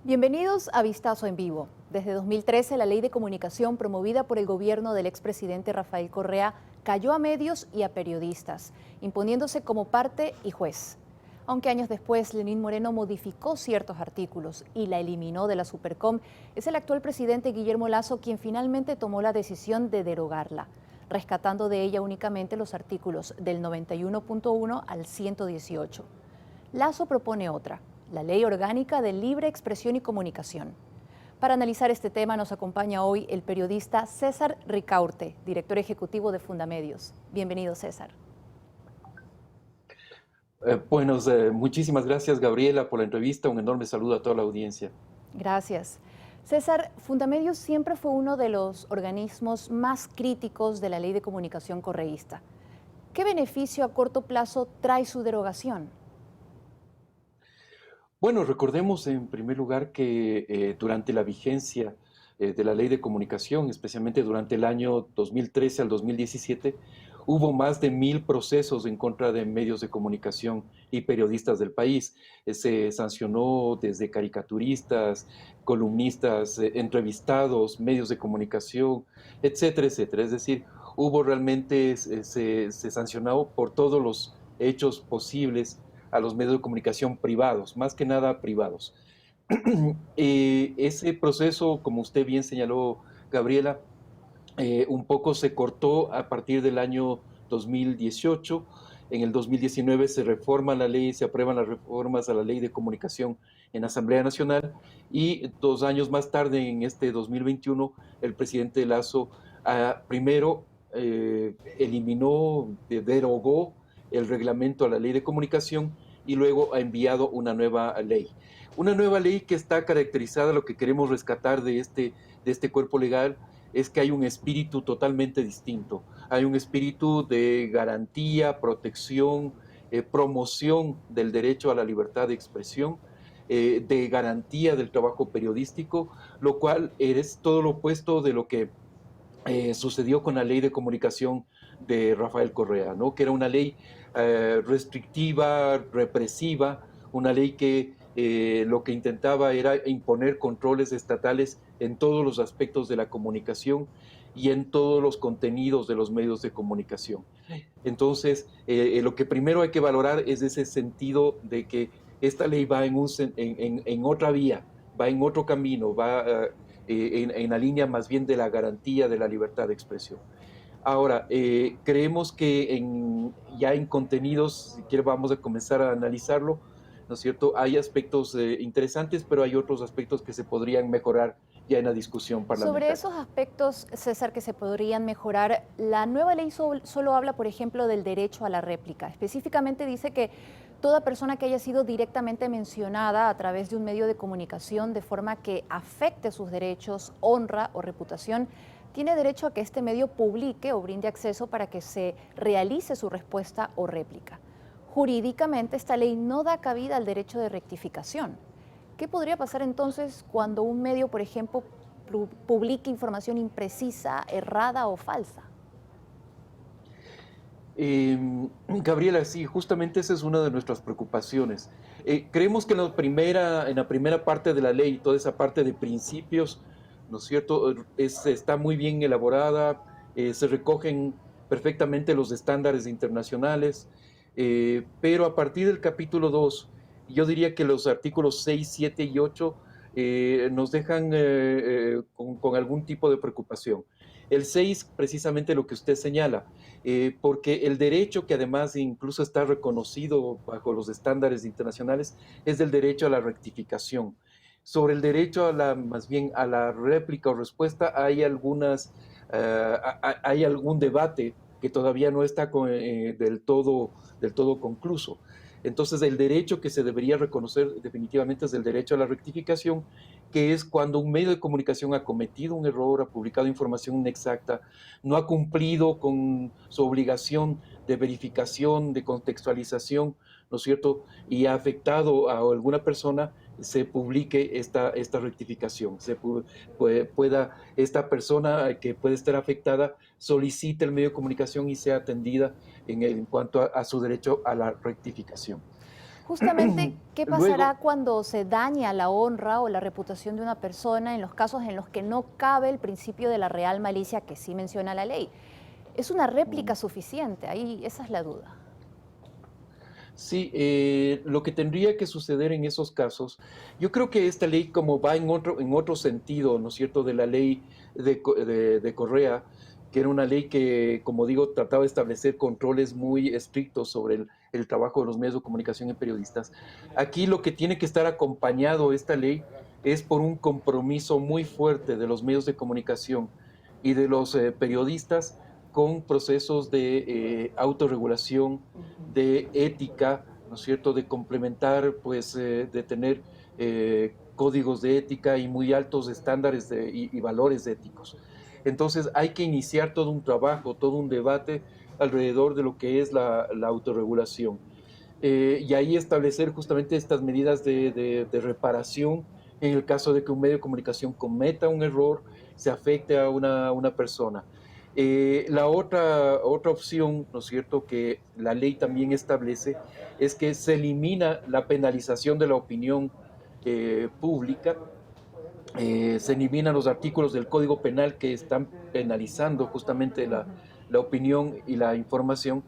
Bienvenidos a Vistazo en Vivo. Desde 2013, la ley de comunicación promovida por el gobierno del expresidente Rafael Correa cayó a medios y a periodistas, imponiéndose como parte y juez. Aunque años después Lenín Moreno modificó ciertos artículos y la eliminó de la Supercom, es el actual presidente Guillermo Lasso quien finalmente tomó la decisión de derogarla, rescatando de ella únicamente los artículos del 91.1 al 118. Lasso propone otra, la Ley Orgánica de Libre Expresión y Comunicación. Para analizar este tema nos acompaña hoy el periodista César Ricaurte, director ejecutivo de Fundamedios. Bienvenido, César. Muchísimas gracias, Gabriela, por la entrevista. Un enorme saludo a toda la audiencia. Gracias. César, Fundamedios siempre fue uno de los organismos más críticos de la Ley de Comunicación correísta. ¿Qué beneficio a corto plazo trae su derogación? Bueno, recordemos en primer lugar que durante la vigencia de la Ley de Comunicación, especialmente durante el año 2013 al 2017, hubo más de 1000 procesos en contra de medios de comunicación y periodistas del país. Se sancionó desde caricaturistas, columnistas, entrevistados, medios de comunicación, etcétera, etcétera. Es decir, hubo realmente, se sancionó por todos los hechos posibles a los medios de comunicación privados, más que nada privados. Ese proceso, como usted bien señaló, Gabriela, un poco se cortó a partir del año 2018. En el 2019 se reforma la ley, se aprueban las reformas a la ley de comunicación en Asamblea Nacional y 2 años más tarde, en este 2021, el presidente Lasso primero eliminó, derogó el reglamento a la ley de comunicación y luego ha enviado una nueva ley. Una nueva ley que está caracterizada, lo que queremos rescatar de este cuerpo legal, es que hay un espíritu totalmente distinto. Hay un espíritu de garantía, protección, promoción del derecho a la libertad de expresión, de garantía del trabajo periodístico, lo cual es todo lo opuesto de lo que sucedió con la ley de comunicación de Rafael Correa, ¿no? Que era una ley restrictiva, represiva, una ley que lo que intentaba era imponer controles estatales en todos los aspectos de la comunicación y en todos los contenidos de los medios de comunicación. Entonces, lo que primero hay que valorar es ese sentido de que esta ley va en otra vía, va en otro camino, va en la línea más bien de la garantía de la libertad de expresión. Ahora, creemos que ya en contenidos, si quiere vamos a comenzar a analizarlo, ¿no es cierto? Hay aspectos interesantes, pero hay otros aspectos que se podrían mejorar ya en la discusión Sobre parlamentaria. esos aspectos, César, que se podrían mejorar, la nueva ley solo habla, por ejemplo, del derecho a la réplica. Específicamente dice que toda persona que haya sido directamente mencionada a través de un medio de comunicación de forma que afecte sus derechos, honra o reputación, tiene derecho a que este medio publique o brinde acceso para que se realice su respuesta o réplica. Jurídicamente, esta ley no da cabida al derecho de rectificación. ¿Qué podría pasar entonces cuando un medio, por ejemplo, publique información imprecisa, errada o falsa? Gabriela, sí, justamente esa es una de nuestras preocupaciones. Creemos que en la primera parte de la ley, toda esa parte de principios, ¿no es cierto?, está muy bien elaborada, se recogen perfectamente los estándares internacionales, pero a partir del capítulo 2, yo diría que los artículos 6, 7 y 8 nos dejan con algún tipo de preocupación. El 6, precisamente lo que usted señala, porque el derecho que además incluso está reconocido bajo los estándares internacionales es el derecho a la rectificación. Sobre el derecho a más bien a la réplica o respuesta hay hay algún debate que todavía no está del todo concluso. Entonces, el derecho que se debería reconocer definitivamente es el derecho a la rectificación, que es cuando un medio de comunicación ha cometido un error, ha publicado información inexacta, no ha cumplido con su obligación de verificación, de contextualización, ¿no es cierto? Y ha afectado a alguna persona, se publique esta rectificación, pueda esta persona que puede estar afectada solicite el medio de comunicación y sea atendida en cuanto a su derecho a la rectificación. Justamente, ¿qué Luego, pasará cuando se daña la honra o la reputación de una persona en los casos en los que no cabe el principio de la real malicia que sí menciona la ley? ¿Es una réplica suficiente? Ahí esa es la duda. sí, lo que tendría que suceder en esos casos, yo creo que esta ley como va en otro sentido, ¿no es cierto?, de la ley de Correa, que era una ley que, como digo, trataba de establecer controles muy estrictos sobre el trabajo de los medios de comunicación y periodistas. Aquí lo que tiene que estar acompañado esta ley es por un compromiso muy fuerte de los medios de comunicación y de los periodistas con procesos de autorregulación, Ujú. de ética, ¿no es cierto?, de complementar, pues, de tener códigos de ética y muy altos estándares y valores éticos. Entonces hay que iniciar todo un trabajo, todo un debate alrededor de lo que es la autorregulación. Y ahí establecer justamente estas medidas de reparación en el caso de que un medio de comunicación cometa un error, se afecte a una persona. Otra opción, ¿no es cierto?, que la ley también establece es que se elimina la penalización de la opinión pública, se eliminan los artículos del Código Penal que están penalizando justamente la opinión y la información,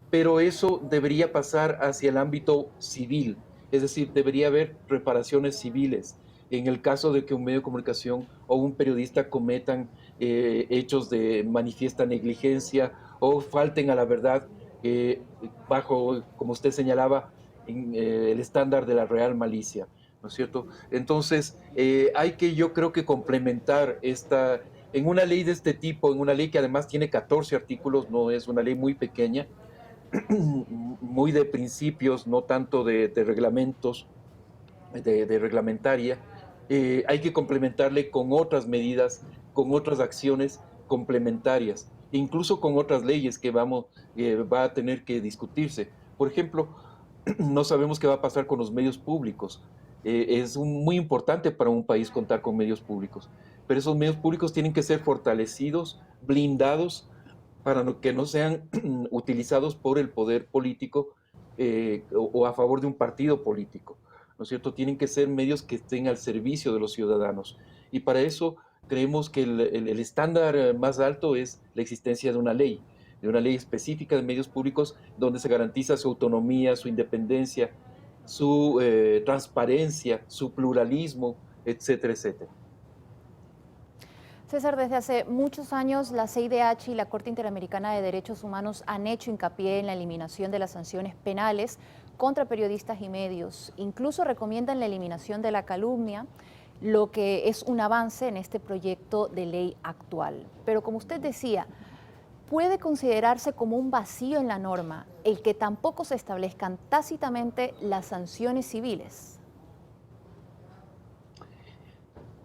pero eso debería pasar hacia el ámbito civil, es decir, debería haber reparaciones civiles en el caso de que un medio de comunicación o un periodista cometan hechos de manifiesta negligencia o falten a la verdad bajo, como usted señalaba, el estándar de la real malicia, ¿no es cierto? Entonces, hay que, yo creo que complementar en una ley de este tipo, en una ley que además tiene 14 artículos, no es una ley muy pequeña, muy de principios, no tanto de reglamentos, de reglamentaria, hay que complementarle con otras medidas, con otras acciones complementarias, incluso con otras leyes que va a tener que discutirse. Por ejemplo, no sabemos qué va a pasar con los medios públicos. Muy importante para un país contar con medios públicos, pero esos medios públicos tienen que ser fortalecidos, blindados, para que no sean utilizados por el poder político o a favor de un partido político, ¿no es cierto? Tienen que ser medios que estén al servicio de los ciudadanos. Y para eso creemos que el estándar más alto es la existencia de una ley específica de medios públicos donde se garantiza su autonomía, su independencia, su transparencia, su pluralismo, etcétera, etcétera. César, desde hace muchos años la CIDH y la Corte Interamericana de Derechos Humanos han hecho hincapié en la eliminación de las sanciones penales contra periodistas y medios. Incluso recomiendan la eliminación de la calumnia, lo que es un avance en este proyecto de ley actual. Pero como usted decía, puede considerarse como un vacío en la norma el que tampoco se establezcan tácitamente las sanciones civiles.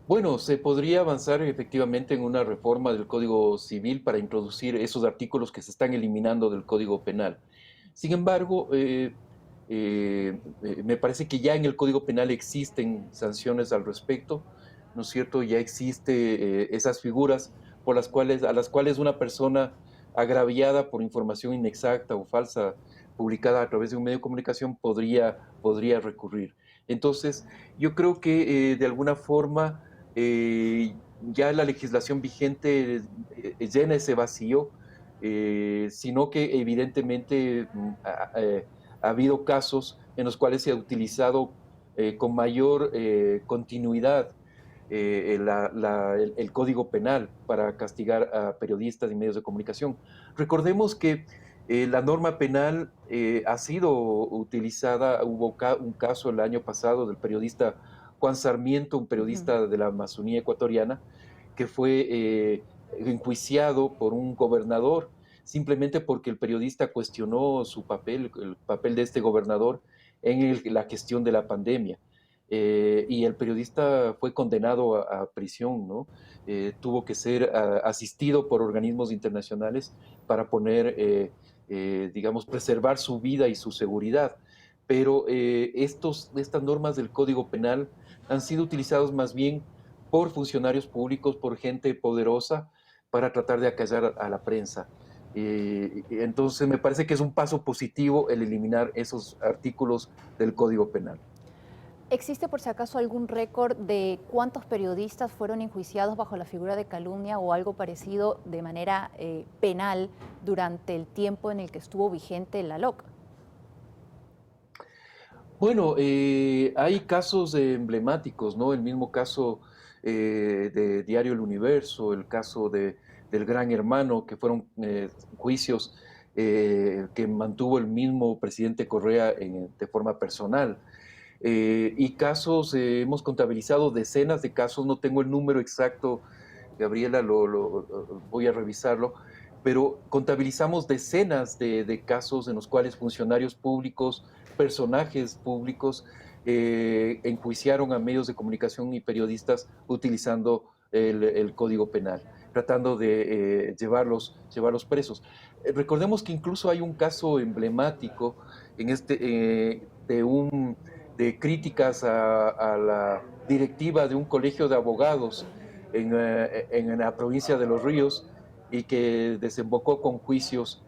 Bueno, se podría avanzar efectivamente en una reforma del Código Civil para introducir esos artículos que se están eliminando del Código Penal. Sin embargo, me parece que ya en el Código Penal existen sanciones al respecto, ¿no es cierto? Ya existe esas figuras a las cuales una persona agraviada por información inexacta o falsa publicada a través de un medio de comunicación podría recurrir. Entonces, yo creo que de alguna forma ya la legislación vigente llena ese vacío, sino que evidentemente ha habido casos en los cuales se ha utilizado con mayor continuidad el Código Penal para castigar a periodistas y medios de comunicación. Recordemos que la norma penal ha sido utilizada, un caso el año pasado del periodista Juan Sarmiento, un Ujú. periodista de la Amazonía ecuatoriana, que fue enjuiciado por un gobernador simplemente porque el periodista cuestionó su papel, el papel de este gobernador en la gestión de la pandemia. Y el periodista fue condenado a prisión, ¿no? Tuvo que ser asistido por organismos internacionales para digamos, preservar su vida y su seguridad. Pero estas normas del Código Penal han sido utilizados más bien por funcionarios públicos, por gente poderosa, para tratar de acallar a la prensa. Entonces me parece que es un paso positivo el eliminar esos artículos del Código Penal. ¿Existe por si acaso algún récord de cuántos periodistas fueron enjuiciados bajo la figura de calumnia o algo parecido de manera penal durante el tiempo en el que estuvo vigente la LOC? Bueno, hay casos emblemáticos, ¿no? El mismo caso de Diario El Universo, el caso del Gran Hermano, que fueron juicios que mantuvo el mismo presidente Correa de forma personal. Y casos, hemos contabilizado decenas de casos, no tengo el número exacto, Gabriela, voy a revisarlo, pero contabilizamos decenas de casos en los cuales funcionarios públicos, personajes públicos, enjuiciaron a medios de comunicación y periodistas utilizando el Código Penal, tratando de llevarlos presos. Recordemos que incluso hay un caso emblemático en de críticas a la directiva de un colegio de abogados en la provincia de Los Ríos y que desembocó con juicios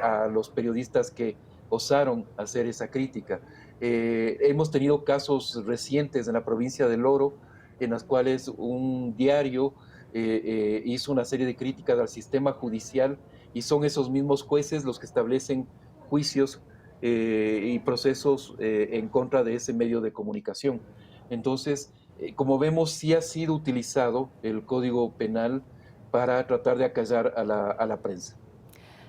a los periodistas que osaron hacer esa crítica. Hemos tenido casos recientes en la provincia del Oro en las cuales un diario hizo una serie de críticas al sistema judicial y son esos mismos jueces los que establecen juicios y procesos en contra de ese medio de comunicación. Entonces, como vemos, sí ha sido utilizado el Código Penal para tratar de acallar a la prensa.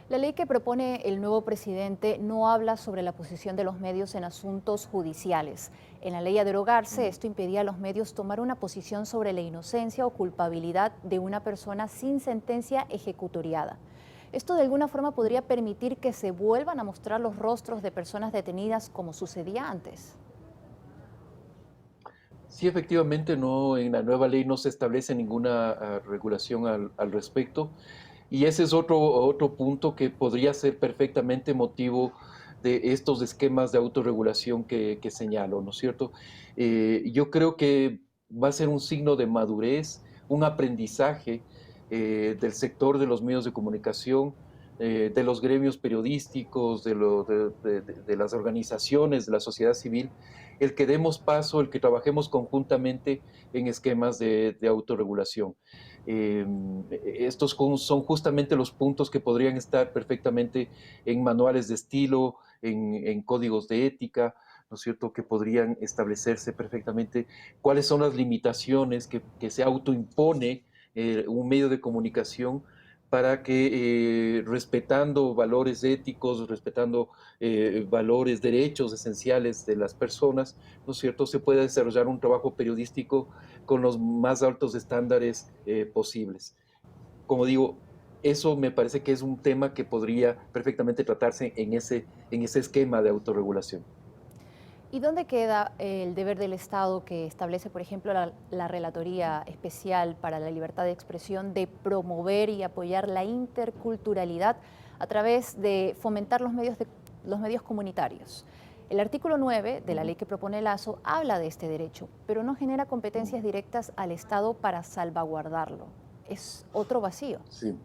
La ley que propone el nuevo presidente no habla sobre la posición de los medios en asuntos judiciales. En la ley a derogarse, esto impedía a los medios tomar una posición sobre la inocencia o culpabilidad de una persona sin sentencia ejecutoriada. Esto de alguna forma podría permitir que se vuelvan a mostrar los rostros de personas detenidas como sucedía antes. Sí, efectivamente, no, en la nueva ley no se establece ninguna regulación al respecto. Y ese es otro punto que podría ser perfectamente motivo de estos esquemas de autorregulación que señalo, ¿no es cierto? Yo creo que va a ser un signo de madurez, un aprendizaje del sector de los medios de comunicación, de los gremios periodísticos, de las organizaciones, de la sociedad civil, el que demos paso, el que trabajemos conjuntamente en esquemas de autorregulación. Eh, Estos son justamente los puntos que podrían estar perfectamente en manuales de estilo, en códigos de ética, ¿no es cierto?, que podrían establecerse perfectamente cuáles son las limitaciones que se autoimpone un medio de comunicación para que respetando valores éticos, respetando valores, derechos esenciales de las personas, ¿no es cierto?, se pueda desarrollar un trabajo periodístico con los más altos estándares posibles. Como digo, eso me parece que es un tema que podría perfectamente tratarse en ese esquema de autorregulación. ¿Y dónde queda el deber del Estado que establece, por ejemplo, la Relatoría Especial para la Libertad de Expresión de promover y apoyar la interculturalidad a través de fomentar los medios comunitarios? El artículo 9 de la ley que propone Lazo habla de este derecho, pero no genera competencias directas al Estado para salvaguardarlo. Es otro vacío. Sí.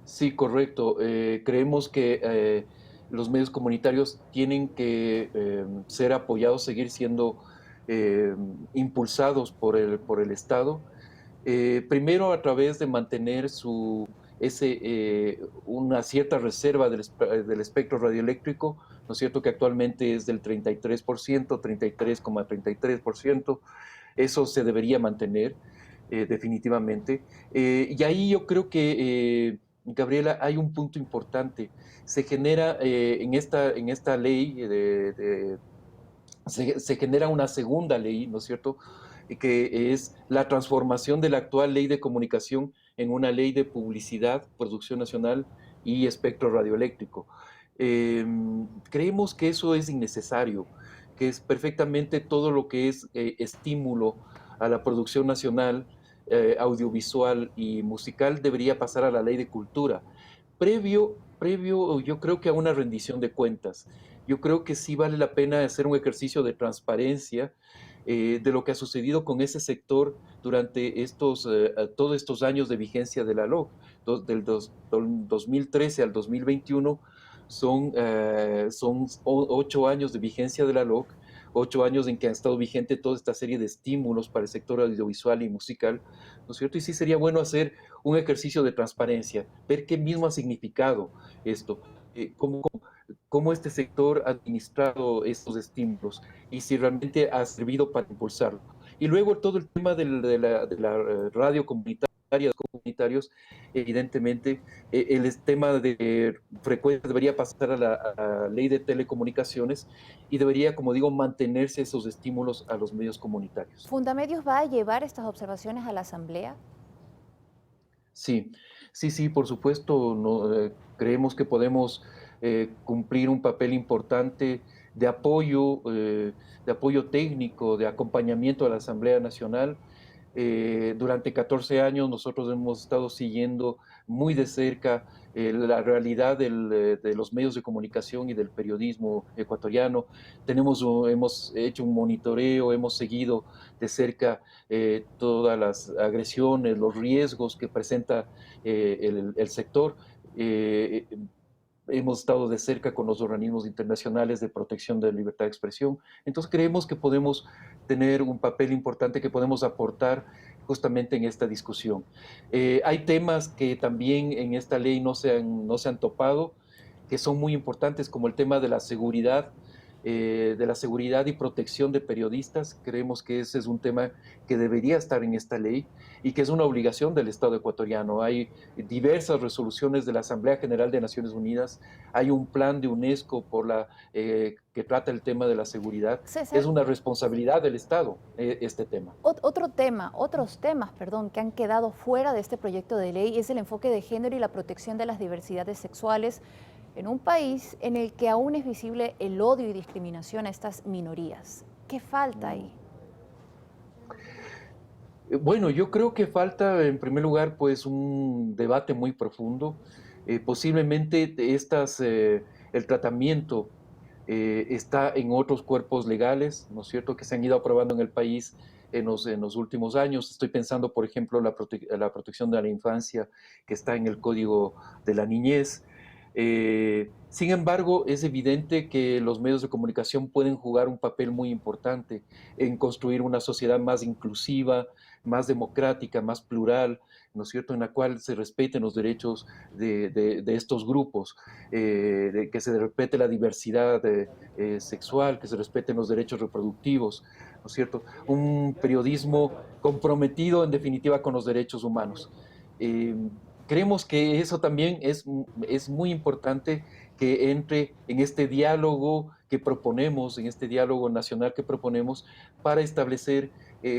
Sí, correcto. Creemos que los medios comunitarios tienen que ser apoyados, seguir siendo eh, impulsados por el Estado. Primero a través de mantener una cierta reserva del espectro radioeléctrico, ¿no es cierto?, que actualmente es del 33%, 33,33%. Eso se debería mantener definitivamente. Y ahí yo creo que, Gabriela, hay un punto importante. Se genera en esta ley, se genera una segunda ley, ¿no es cierto?, que es la transformación de la actual ley de comunicación en una ley de publicidad, producción nacional y espectro radioeléctrico. Creemos que eso es innecesario, que es perfectamente todo lo que es estímulo a la producción nacional, audiovisual y musical debería pasar a la ley de cultura, previo yo creo que a una rendición de cuentas. Yo creo que sí vale la pena hacer un ejercicio de transparencia de lo que ha sucedido con ese sector durante todos estos años de vigencia de la LOC. del 2013 al 2021 son 8 años de vigencia de la LOC, 8 años en que han estado vigente toda esta serie de estímulos para el sector audiovisual y musical, ¿no es cierto? Y sí sería bueno hacer un ejercicio de transparencia, ver qué mismo ha significado esto, cómo este sector ha administrado estos estímulos y si realmente ha servido para impulsarlo. Y luego todo el tema de la radio comunitaria, de los comunitarios, evidentemente, el tema de frecuencia debería pasar a la ley de telecomunicaciones y debería, como digo, mantenerse esos estímulos a los medios comunitarios. ¿Fundamedios va a llevar estas observaciones a la Asamblea? Sí, sí, sí, por supuesto, creemos que podemos cumplir un papel importante de apoyo técnico, de acompañamiento a la Asamblea Nacional. Durante 14 años nosotros hemos estado siguiendo muy de cerca la realidad de los medios de comunicación y del periodismo ecuatoriano. Hemos hecho un monitoreo, hemos seguido de cerca todas las agresiones, los riesgos que presenta el sector. Eh, Hemos estado de cerca con los organismos internacionales de protección de la libertad de expresión. Entonces creemos que podemos tener un papel importante que podemos aportar justamente en esta discusión. Hay temas que también en esta ley no se han topado, que son muy importantes, como el tema de la seguridad y protección de periodistas. Creemos que ese es un tema que debería estar en esta ley y que es una obligación del Estado ecuatoriano. Hay diversas resoluciones de la Asamblea General de Naciones Unidas, hay un plan de UNESCO que trata el tema de la seguridad. Es César, una responsabilidad del Estado este tema. otros temas, perdón, que han quedado fuera de este proyecto de ley es el enfoque de género y la protección de las diversidades sexuales en un país en el que aún es visible el odio y discriminación a estas minorías. ¿Qué falta ahí? Bueno, yo creo que falta, en primer lugar, pues un debate muy profundo. Posiblemente el tratamiento está en otros cuerpos legales, ¿no es cierto?, que se han ido aprobando en el país en los últimos años. Estoy pensando, por ejemplo, la protección de la infancia, que está en el Código de la Niñez. Sin embargo, es evidente que los medios de comunicación pueden jugar un papel muy importante en construir una sociedad más inclusiva, más democrática, más plural, ¿no es cierto?, en la cual se respeten los derechos de estos grupos, que se respete la diversidad sexual, que se respeten los derechos reproductivos, ¿no es cierto? Un periodismo comprometido, en definitiva, con los derechos humanos. Eh, Creemos que eso también es muy importante que entre en este diálogo que proponemos, en este diálogo nacional que proponemos para establecer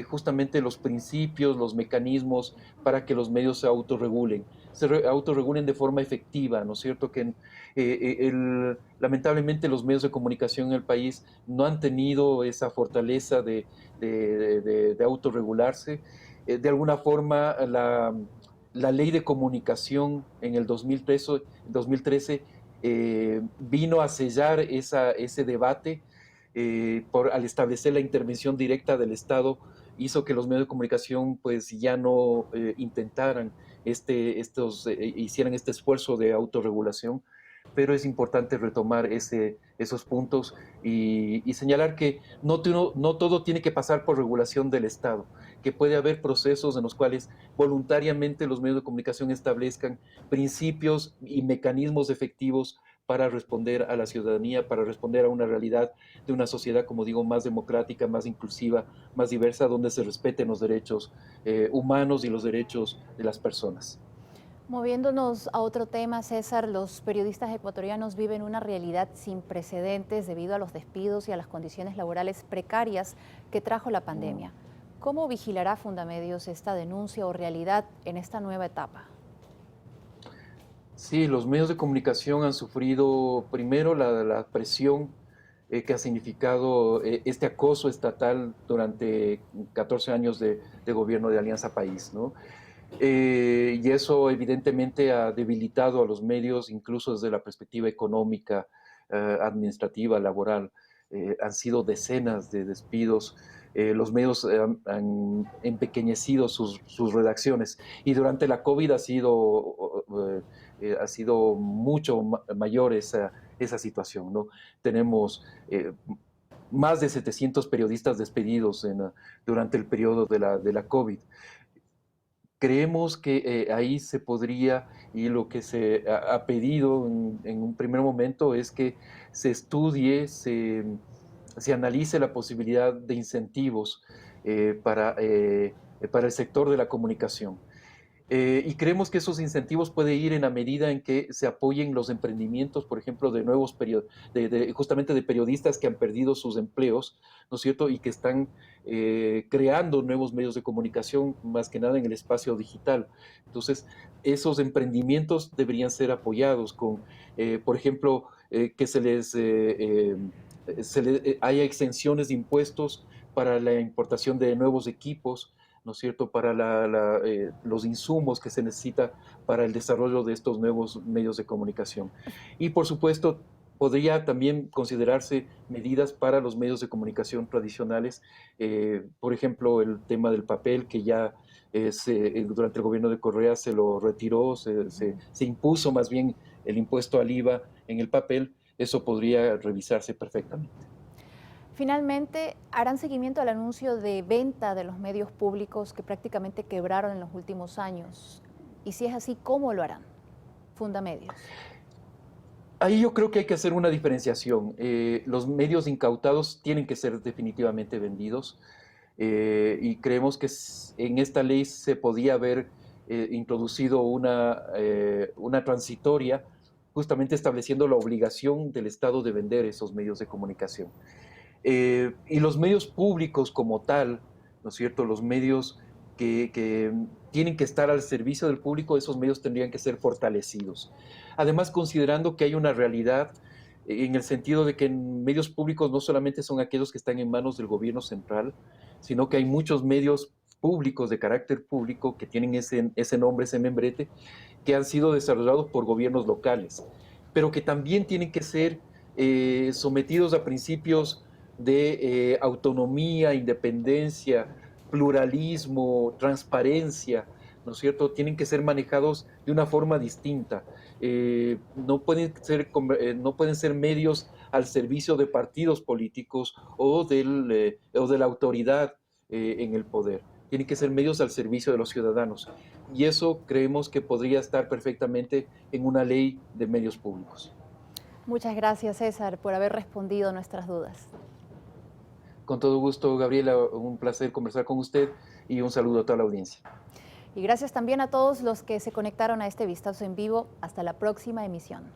justamente los principios, los mecanismos para que los medios se autorregulen de forma efectiva, ¿no es cierto? Lamentablemente los medios de comunicación en el país no han tenido esa fortaleza de autorregularse. De alguna forma, la ley de comunicación en el 2013 vino a sellar ese debate al establecer la intervención directa del Estado, hizo que los medios de comunicación pues ya no intentaran hicieran este esfuerzo de autorregulación, pero es importante retomar esos puntos y señalar que no todo tiene que pasar por regulación del Estado, que puede haber procesos en los cuales voluntariamente los medios de comunicación establezcan principios y mecanismos efectivos para responder a la ciudadanía, para responder a una realidad de una sociedad, como digo, más democrática, más inclusiva, más diversa, donde se respeten los derechos humanos y los derechos de las personas. Moviéndonos a otro tema, César, los periodistas ecuatorianos viven una realidad sin precedentes debido a los despidos y a las condiciones laborales precarias que trajo la pandemia. ¿Cómo vigilará Fundamedios esta denuncia o realidad en esta nueva etapa? Sí, los medios de comunicación han sufrido primero la presión que ha significado este acoso estatal durante 14 años de gobierno de Alianza País, ¿no? Y eso evidentemente ha debilitado a los medios, incluso desde la perspectiva económica, administrativa, laboral. Han sido decenas de despidos los medios han empequeñecido sus redacciones y durante la COVID ha sido mucho mayor esa situación, ¿no? Tenemos más de 700 periodistas despedidos durante el periodo de la COVID. Creemos que ahí se podría, y lo que se ha pedido en un primer momento es que se estudie, se analice la posibilidad de incentivos para el sector de la comunicación. Y creemos que esos incentivos pueden ir en la medida en que se apoyen los emprendimientos, por ejemplo, de nuevos justamente de periodistas que han perdido sus empleos, ¿no es cierto? Y que están creando nuevos medios de comunicación, más que nada en el espacio digital. Entonces, esos emprendimientos deberían ser apoyados con, por ejemplo, que haya exenciones de impuestos para la importación de nuevos equipos, ¿no es cierto?, para los insumos que se necesita para el desarrollo de estos nuevos medios de comunicación. Y por supuesto, podría también considerarse medidas para los medios de comunicación tradicionales, por ejemplo, el tema del papel, que ya durante el gobierno de Correa se lo retiró, se impuso más bien el impuesto al IVA en el papel. Eso podría revisarse perfectamente. Finalmente, ¿harán seguimiento al anuncio de venta de los medios públicos que prácticamente quebraron en los últimos años? Y si es así, ¿cómo lo harán? Fundamedios. Ahí yo creo que hay que hacer una diferenciación. Los medios incautados tienen que ser definitivamente vendidos y creemos que en esta ley se podía haber introducido una transitoria justamente estableciendo la obligación del Estado de vender esos medios de comunicación. Y los medios públicos como tal, ¿no es cierto? Los medios que tienen que estar al servicio del público, esos medios tendrían que ser fortalecidos. Además, considerando que hay una realidad en el sentido de que en medios públicos no solamente son aquellos que están en manos del gobierno central, sino que hay muchos medios públicos de carácter público que tienen ese nombre, ese membrete, que han sido desarrollados por gobiernos locales, pero que también tienen que ser sometidos a principios de autonomía, independencia, pluralismo, transparencia, ¿no es cierto? Tienen que ser manejados de una forma distinta. No pueden ser medios al servicio de partidos políticos o de la autoridad en el poder. Tienen que ser medios al servicio de los ciudadanos. Y eso creemos que podría estar perfectamente en una ley de medios públicos. Muchas gracias, César, por haber respondido a nuestras dudas. Con todo gusto, Gabriela, un placer conversar con usted y un saludo a toda la audiencia. Y gracias también a todos los que se conectaron a este vistazo en vivo. Hasta la próxima emisión.